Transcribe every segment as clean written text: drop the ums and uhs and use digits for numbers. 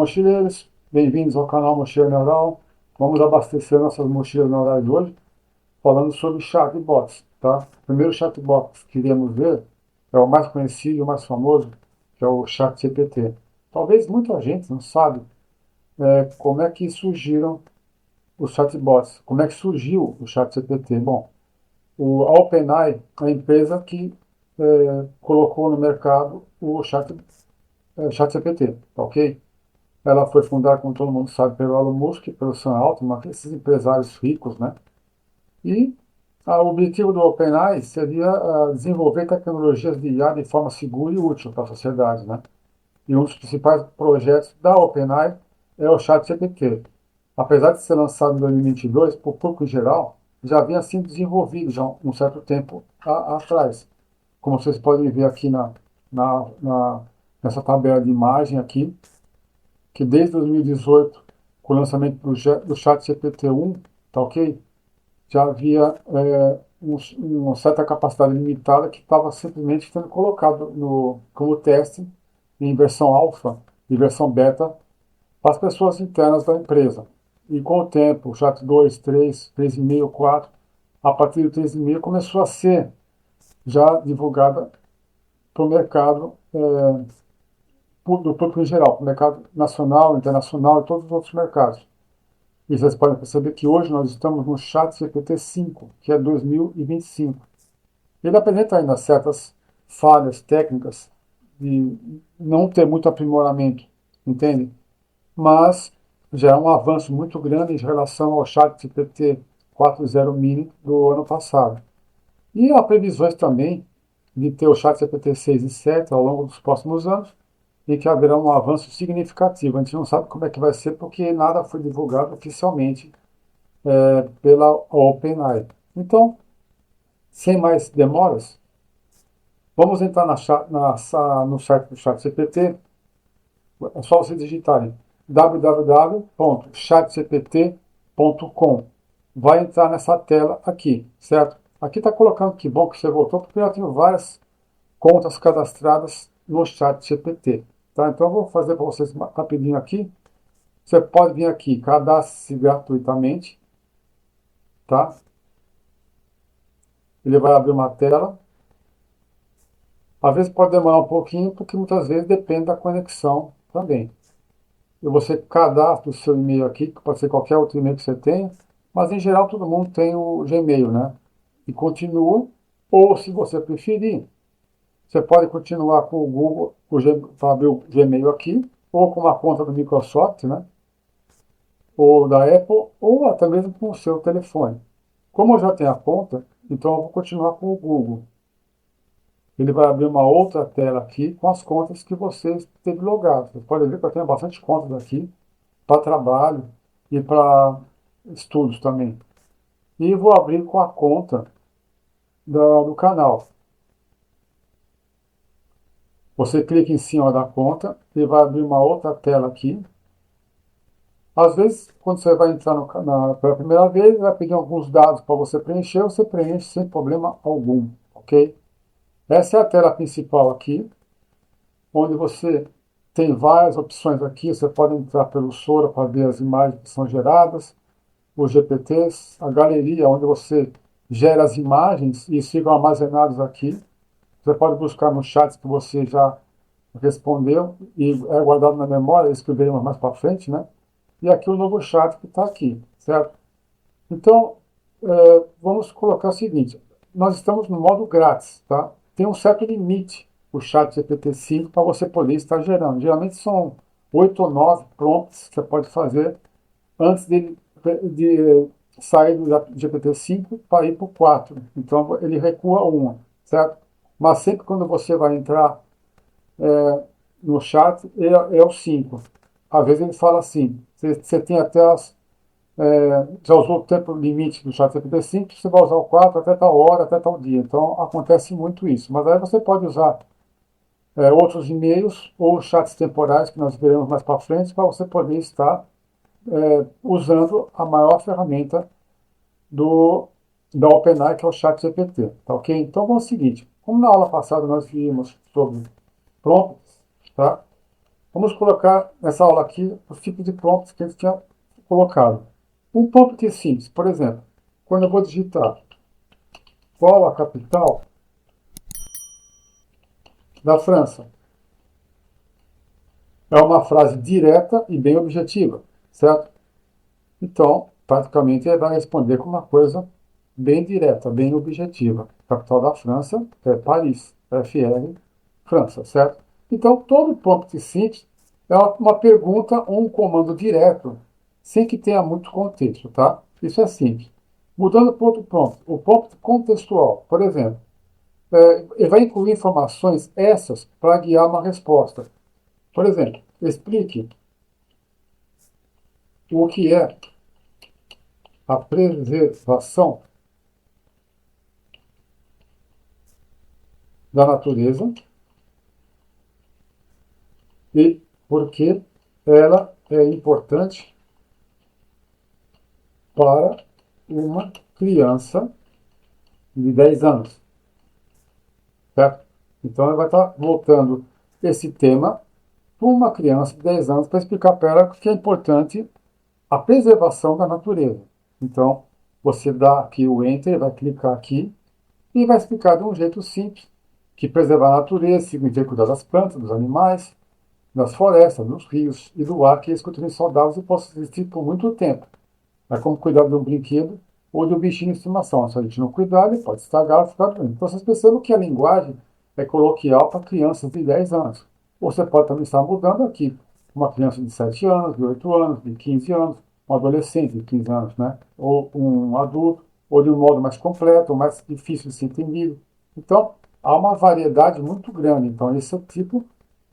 mochileiros, bem-vindos ao canal Mochila Neural. Vamos abastecer nossas mochilas neurais hoje, falando sobre chatbots, tá? O primeiro chatbot que iremos ver é o mais conhecido e o mais famoso, que é o ChatGPT. Talvez muita gente não sabe como é que surgiram os chatbots, como é que surgiu o ChatGPT. Bom, a OpenAI é a empresa que colocou no mercado o ChatGPT, tá ok? Ela foi fundada, como todo mundo sabe, pelo Elon Musk, pelo Sam Altman, esses empresários ricos, né? E o objetivo do OpenAI seria desenvolver tecnologias de IA de forma segura e útil para a sociedade, né? E um dos principais projetos da OpenAI é o ChatGPT. Apesar de ser lançado em 2022, por público em geral, já vinha sendo desenvolvido já um certo tempo atrás. Como vocês podem ver aqui na, na- nessa tabela de imagem aqui, que desde 2018, com o lançamento do chat GPT-1, tá ok? Já havia uma certa capacidade limitada que estava simplesmente sendo colocado como teste em versão alfa e versão beta para as pessoas internas da empresa. E com o tempo, o chat 2, 3, 3,5, 4, a partir do 3,5 começou a ser já divulgada para o mercado do público em geral, para o mercado nacional, internacional e todos os outros mercados. E vocês podem perceber que hoje nós estamos no chat GPT-5, que é 2025. Ele apresenta ainda certas falhas técnicas de não ter muito aprimoramento, entende? Mas já é um avanço muito grande em relação ao chat GPT 4.0 mini do ano passado. E há previsões também de ter o chat GPT 6 e 7 ao longo dos próximos anos, e que haverá um avanço significativo. A gente não sabe como é que vai ser porque nada foi divulgado oficialmente pela OpenAI. Então, sem mais demoras, vamos entrar no site do ChatGPT. É só vocês digitarem www.chatgpt.com. Vai entrar nessa tela aqui, certo? Aqui está colocando que bom que você voltou, porque eu já tenho várias contas cadastradas no ChatGPT. Tá? Então, eu vou fazer para vocês rapidinho aqui. Você pode vir aqui, cadastre-se gratuitamente, tá? Ele vai abrir uma tela. Às vezes pode demorar um pouquinho, porque muitas vezes depende da conexão também. E você cadastra o seu e-mail aqui, que pode ser qualquer outro e-mail que você tenha, mas em geral todo mundo tem o Gmail, né? E continua, ou se você preferir, você pode continuar com o Google, para abrir o Gmail aqui, ou com uma conta do Microsoft, né? Ou da Apple, ou até mesmo com o seu telefone. Como eu já tenho a conta, então eu vou continuar com o Google. Ele vai abrir uma outra tela aqui com as contas que você teve logado. Você pode ver que eu tenho bastante contas aqui para trabalho e para estudos também. E vou abrir com a conta do canal. Você clica em cima da conta e vai abrir uma outra tela aqui. Às vezes, quando você vai entrar pela primeira vez, vai pedir alguns dados para você preenche sem problema algum, ok? Essa é a tela principal aqui, onde você tem várias opções aqui. Você pode entrar pelo Sora para ver as imagens que são geradas, os GPTs, a galeria, onde você gera as imagens e ficam armazenados aqui. Você pode buscar no chat que você já respondeu e é guardado na memória, isso que veremos mais para frente, né? E aqui o novo chat que está aqui, certo? Então, vamos colocar o seguinte, nós estamos no modo grátis, tá? Tem um certo limite o chat GPT-5 para você poder estar gerando. Geralmente são 8 ou 9 prompts que você pode fazer antes de sair do GPT-5 para ir para o 4. Então, ele recua uma, certo? Mas sempre quando você vai entrar no chat, é o 5. Às vezes ele fala assim, você tem até já usou o tempo limite do chat GPT-5, você vai usar o 4 até tal hora, até tal dia. Então, acontece muito isso. Mas aí você pode usar outros e-mails ou chats temporais, que nós veremos mais para frente, para você poder estar usando a maior ferramenta do, da OpenAI, que é o ChatGPT, tá ok? Então vamos ao seguinte, como na aula passada nós vimos sobre prompts, tá? Vamos colocar nessa aula aqui os tipos de prompts que a gente tinha colocado. Um prompt simples, por exemplo, quando eu vou digitar qual a capital da França, é uma frase direta e bem objetiva, certo? Então, praticamente, ele vai responder com uma coisa bem direta, bem objetiva. A capital da França é Paris, FR, França, certo? Então, todo prompt simples é uma pergunta ou um comando direto, sem que tenha muito contexto, tá? Isso é simples. Mudando para outro prompt, o prompt contextual, por exemplo, ele vai incluir informações essas para guiar uma resposta. Por exemplo, explique o que é a preservação da natureza e por que ela é importante para uma criança de 10 anos, certo? Então, ele vai estar voltando esse tema para uma criança de 10 anos para explicar para ela que é importante a preservação da natureza. Então, você dá aqui o Enter, vai clicar aqui e vai explicar de um jeito simples que preservar a natureza significa cuidar das plantas, dos animais, das florestas, dos rios e do ar que eles continuem saudáveis e possam existir por muito tempo. É como cuidar de um brinquedo ou de um bichinho de estimação. Se a gente não cuidar, ele pode estragar ou ficar doente. Então, vocês percebem que a linguagem é coloquial para crianças de 10 anos. Ou você pode também estar mudando aqui. Uma criança de 7 anos, de 8 anos, de 15 anos, um adolescente de 15 anos, né? Ou um adulto, ou de um modo mais completo, ou mais difícil de ser entendido. Então, há uma variedade muito grande. Então, esse é o tipo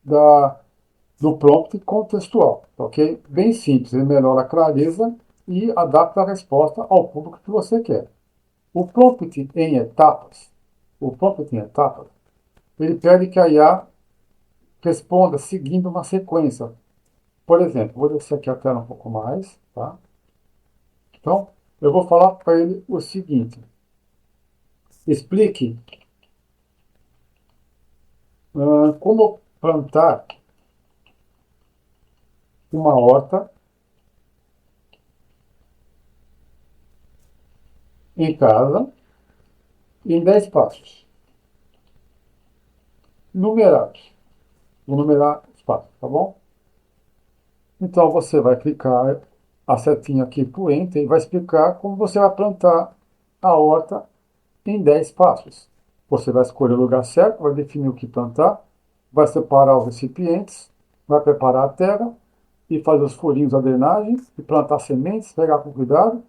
da, do prompt contextual, ok? Bem simples, ele melhora a clareza e adapta a resposta ao público que você quer. O prompt em etapas, o prompt em etapas, ele pede que a IA responda seguindo uma sequência. Por exemplo, vou descer aqui a tela um pouco mais, tá? Então, eu vou falar para ele o seguinte: explique como plantar uma horta em casa em 10 passos, numerados. Vou numerar os passos, tá bom? Então você vai clicar a setinha aqui para o Enter e vai explicar como você vai plantar a horta em 10 passos. Você vai escolher o lugar certo, vai definir o que plantar, vai separar os recipientes, vai preparar a terra e fazer os furinhos da drenagem e plantar sementes, pegar com cuidado,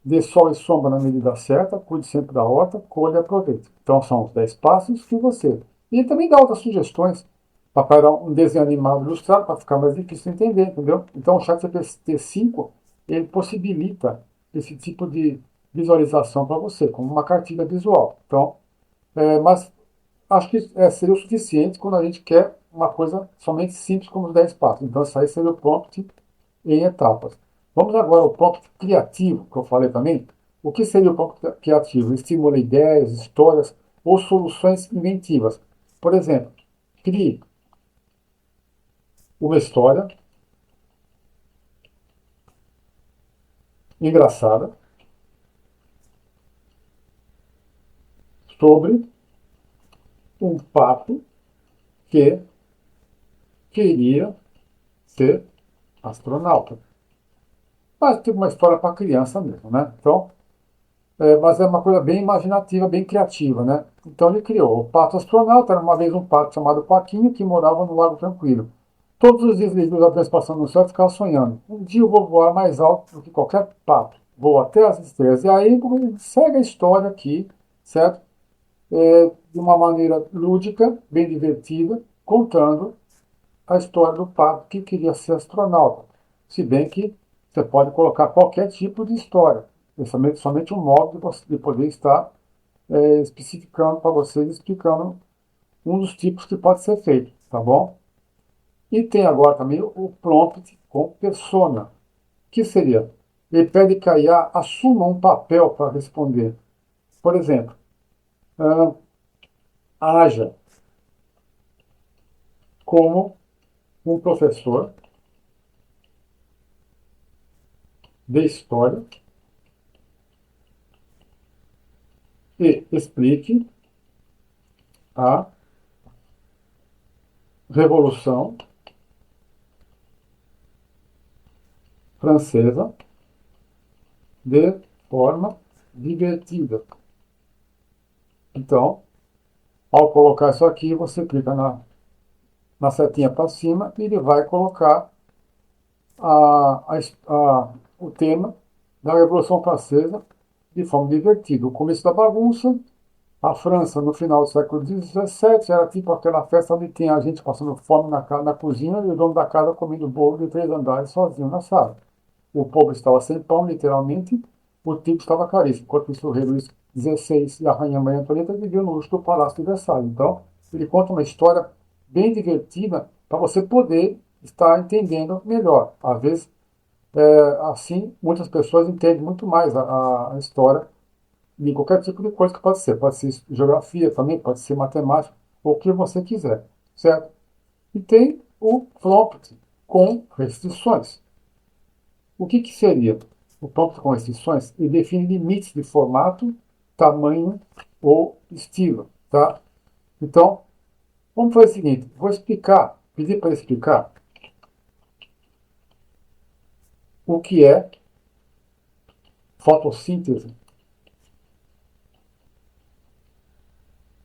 dê sol e sombra na medida certa, cuide sempre da horta, colhe e aproveite. Então são os 10 passos que você. E também dá outras sugestões para um desenho animado ilustrado para ficar mais difícil de entender, entendeu? Então o ChatGPT 5 ele possibilita esse tipo de visualização para você, como uma cartilha visual. Então, mas acho que seria o suficiente quando a gente quer uma coisa somente simples como os 10 passos. Então, isso aí seria o prompt em etapas. Vamos agora ao prompt criativo, que eu falei também. O que seria o prompt criativo? Estimula ideias, histórias ou soluções inventivas. Por exemplo, crie uma história engraçada sobre um pato que queria ser astronauta. Mas tipo uma história para criança mesmo, né? Então, mas é uma coisa bem imaginativa, bem criativa, né? Então ele criou o pato astronauta. Era uma vez um pato chamado Paquinho que morava no Lago Tranquilo. Todos os dias ele viu os aviões passando no céu e ficava sonhando. Um dia eu vou voar mais alto do que qualquer pato. Vou até as estrelas. E aí ele segue a história aqui, certo? De uma maneira lúdica, bem divertida, contando a história do pato que queria ser astronauta. Se bem que você pode colocar qualquer tipo de história. É somente um modo de poder estar especificando para vocês, explicando um dos tipos que pode ser feito, tá bom? E tem agora também o prompt com persona, que seria, ele pede que a IA assuma um papel para responder. Por exemplo, haja como um professor de história e explique a Revolução Francesa de forma divertida. Então, ao colocar isso aqui, você clica na setinha para cima e ele vai colocar o tema da Revolução Francesa de forma divertida. O começo da bagunça, a França no final do século XVII era tipo aquela festa onde tem a gente passando fome na cozinha e o dono da casa comendo bolo de 3 andares sozinho na sala. O povo estava sem pão, literalmente, o tipo estava caríssimo. Enquanto isso, o rei Luís XVI e a rainha Maria Antonieta viviam no luxo do Palácio de Versalhes. Então, ele conta uma história bem divertida para você poder estar entendendo melhor. Às vezes, assim, muitas pessoas entendem muito mais a história de qualquer tipo de coisa que pode ser. Pode ser geografia também, pode ser matemática, o que você quiser, certo? E tem o prompt com restrições. O que seria o prompt com restrições? Ele define limites de formato, tamanho ou estilo, tá? Então, vamos fazer o seguinte, vou explicar, pedir para ele explicar o que é fotossíntese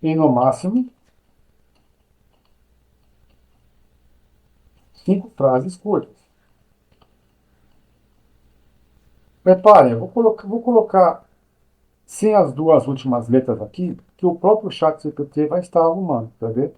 em, no máximo, 5 frases curtas. Reparem, vou colocar sem as 2 últimas letras aqui, que o próprio chat GPT vai estar arrumando, tá vendo?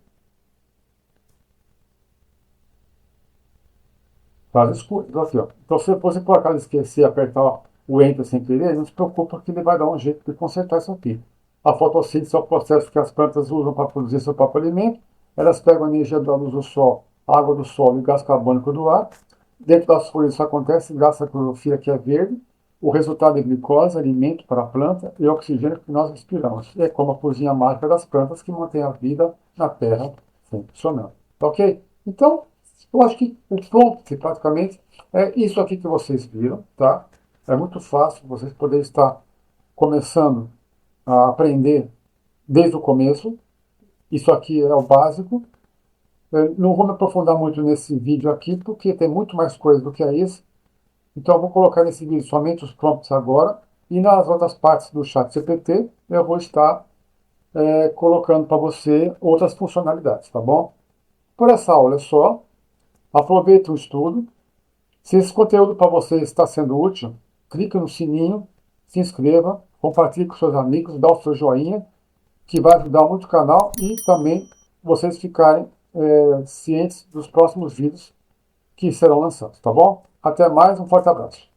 Frases curtas, aqui, ó. Então, se você por acaso esquecer, apertar o Enter sem querer, não se preocupa que ele vai dar um jeito de consertar isso aqui. A fotossíntese é o processo que as plantas usam para produzir seu próprio alimento. Elas pegam a energia da luz do sol, água do solo e gás carbônico do ar. Dentro das folhas isso acontece graças à clorofila que é verde. O resultado é glicose, alimento para a planta, e oxigênio que nós respiramos. É como a cozinha mágica das plantas que mantém a vida na Terra funcionando. Ok? Então, eu acho que o prompt, praticamente, é isso aqui que vocês viram, tá? É muito fácil vocês poderem estar começando a aprender desde o começo. Isso aqui é o básico. Eu não vou me aprofundar muito nesse vídeo aqui, porque tem muito mais coisa do que é isso. Então, eu vou colocar nesse vídeo somente os prompts agora. E nas outras partes do chat GPT, eu vou estar colocando para você outras funcionalidades, tá bom? Por essa aula é só. Aproveite o estudo. Se esse conteúdo para você está sendo útil, clique no sininho, se inscreva, compartilhe com seus amigos, dá o seu joinha, que vai ajudar muito o canal e também vocês ficarem cientes dos próximos vídeos que serão lançados, tá bom? Até mais, um forte abraço.